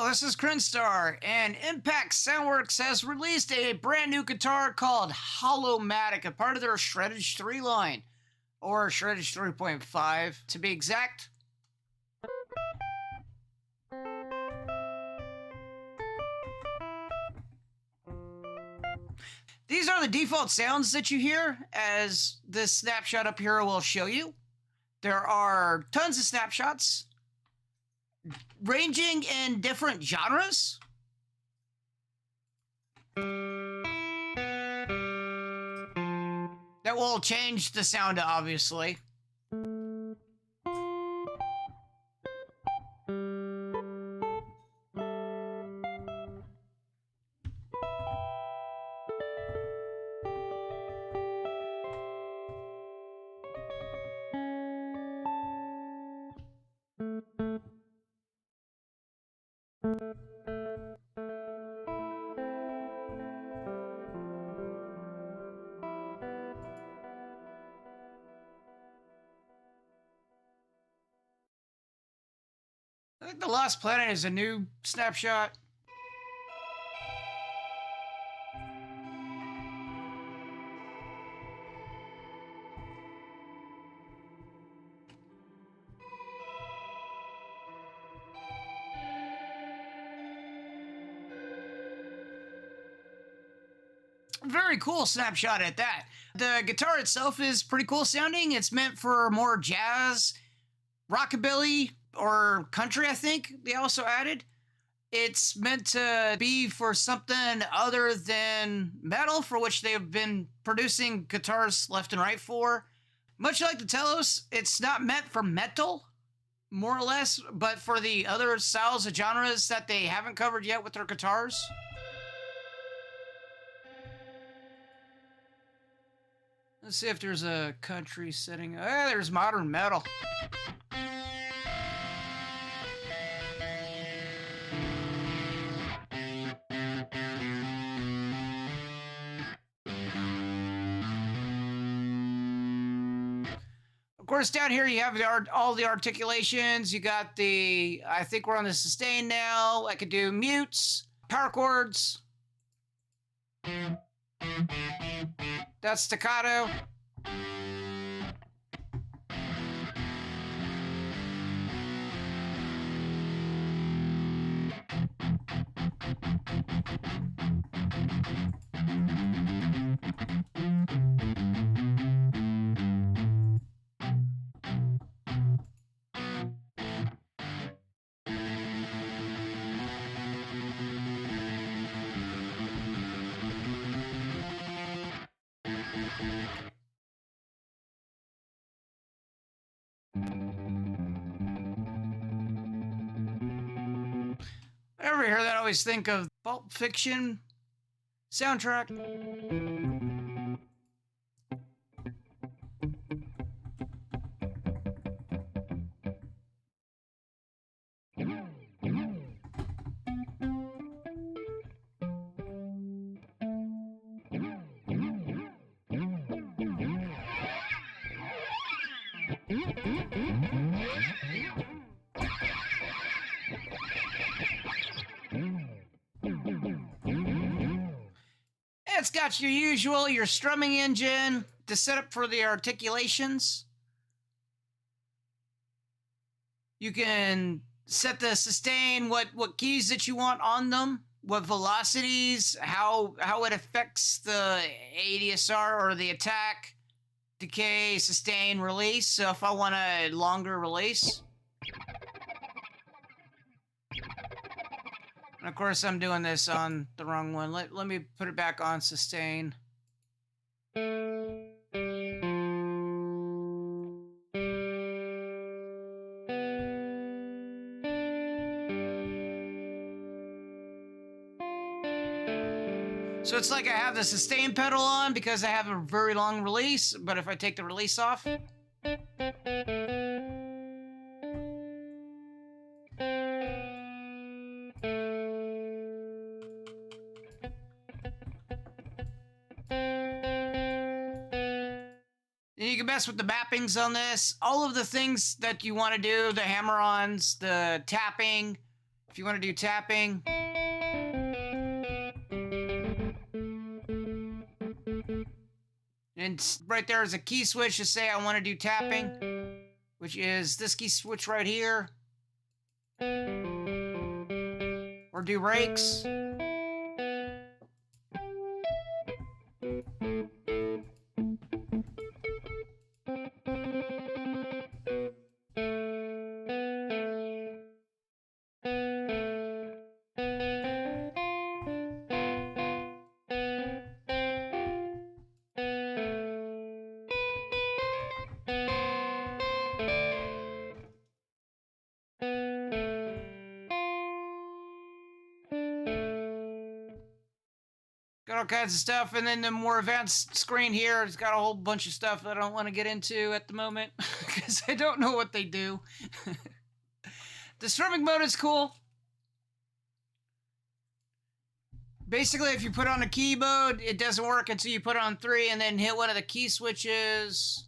Hello, this is Crinstar, and Impact Soundworks has released a brand new guitar called Hollomatic, a part of their Shreddage 3 line, or Shreddage 3.5 to be exact. These are the default sounds that you hear, as this snapshot up here will show you. There are tons of snapshots, ranging in different genres. That will change the sound, obviously. I think The Lost Planet is a new snapshot. Very cool snapshot at that. The guitar itself is pretty cool sounding. It's meant for more jazz, rockabilly, or country, I think they also added. It's meant to be for something other than metal, for which they've been producing guitars left and right for. Much like the Telos, it's not meant for metal, more or less, but for the other styles of genres that they haven't covered yet with their guitars. Let's see if there's a country setting. There's modern metal. Of course, down here you have all the articulations. You got the, I think we're on the sustain now. I could do mutes, power chords. That's staccato. Whenever I hear that, I always think of Pulp Fiction soundtrack. It's got your strumming engine, the setup for the articulations. You can set the sustain, what keys that you want on them, what velocities, how it affects the ADSR or the attack, decay, sustain, release. So if I want a longer release. And of course, I'm doing this on the wrong one. Let me put it back on sustain. So it's like I have the sustain pedal on because I have a very long release, but if I take the release off, you can mess with the mappings on this. All of the things that you want to do, the hammer-ons, the tapping, If you want to do tapping, and right there is a key switch to say I want to do tapping, which is this key switch right here, or do rakes. Got all kinds of stuff, and then the more advanced screen here has got a whole bunch of stuff that I don't want to get into at the moment because I don't know what they do. The strumming mode is cool. Basically, if you put on a key mode, it doesn't work until you put on 3 and then hit one of the key switches.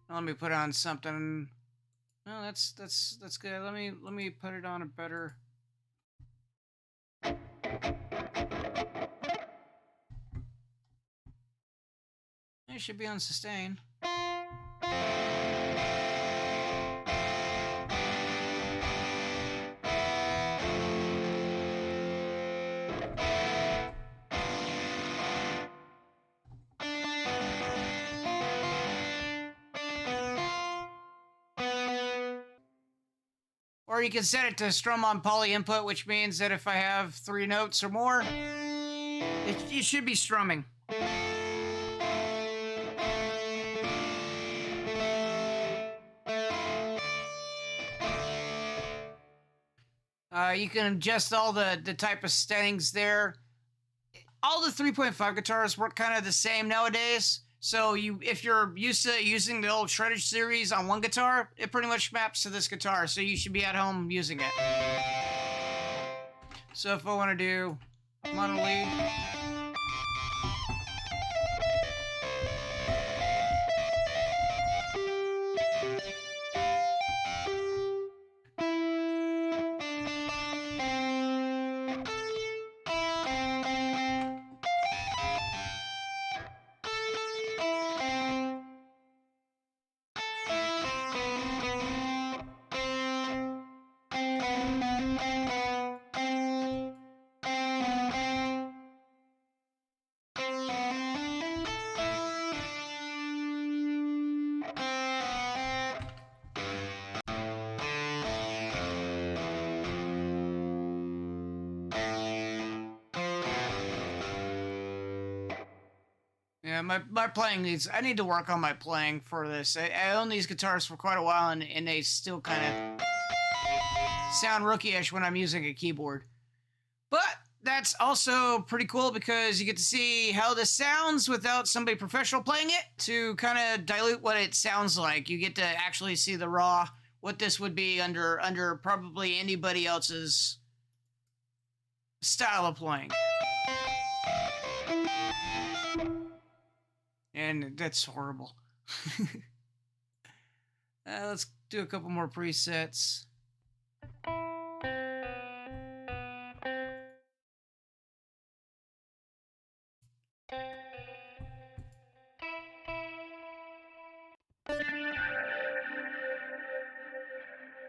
Let me put on something. No, that's good. Let me put it on a better. It should be on sustain. Or you can set it to strum on poly input, which means that if I have 3 notes or more, it should be strumming. You can adjust all the type of settings there. All the 3.5 guitars work kind of the same nowadays. So if you're used to using the old Shreddage series on one guitar, it pretty much maps to this guitar. So you should be at home using it. So if I want to do mono lead. Yeah, my playing needs. I need to work on my playing for this. I own these guitars for quite a while, and they still kind of sound rookie-ish when I'm using a keyboard. But that's also pretty cool because you get to see how this sounds without somebody professional playing it to kind of dilute what it sounds like. You get to actually see the raw, what this would be under probably anybody else's style of playing. And that's horrible. Let's do a couple more presets.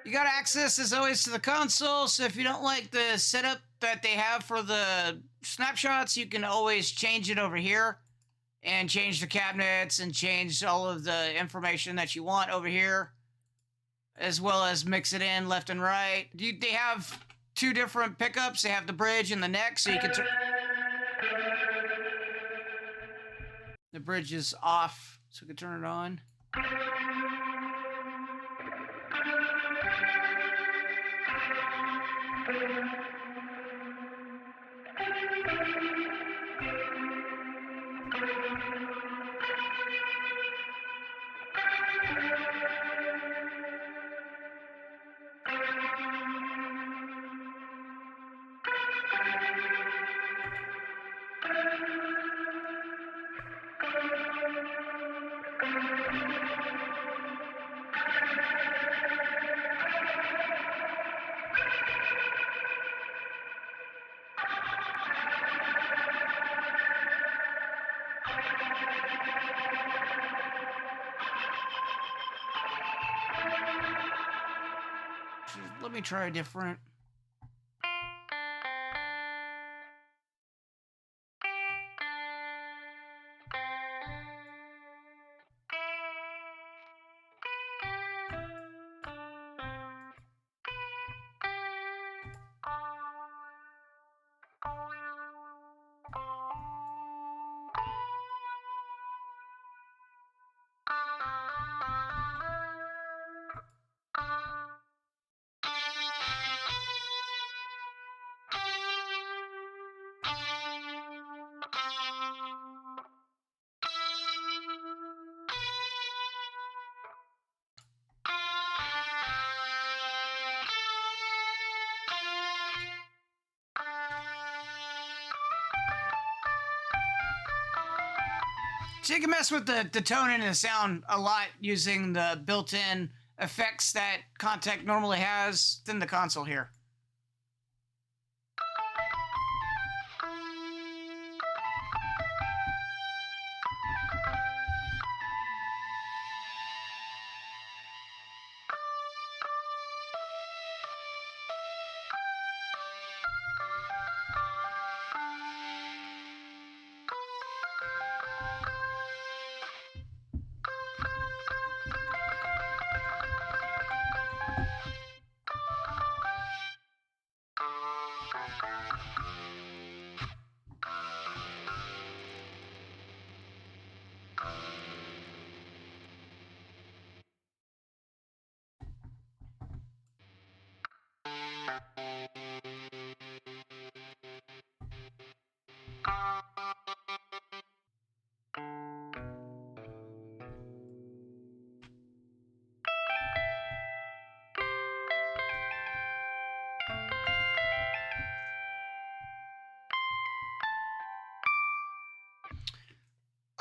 You got access, as always, to the console, so if you don't like the setup that they have for the snapshots, you can always change it over here and change the cabinets and change all of the information that you want over here, as well as mix it in left and right. They have 2 different pickups. They have the bridge and the neck, so you can the bridge is off, so we can turn it on. Let me try a different. So you can mess with the tone and the sound a lot using the built-in effects that Contact normally has within the console here.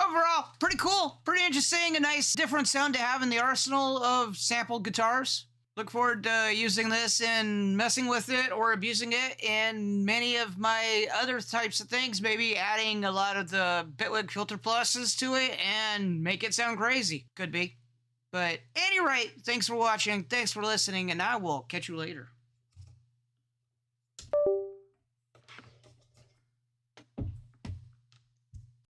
Overall, pretty cool, pretty interesting, a nice different sound to have in the arsenal of sampled guitars. Look forward to using this and messing with it or abusing it in many of my other types of things, maybe adding a lot of the Bitwig Filter Pluses to it and make it sound crazy. Could be. But at any rate, thanks for watching, thanks for listening, and I will catch you later.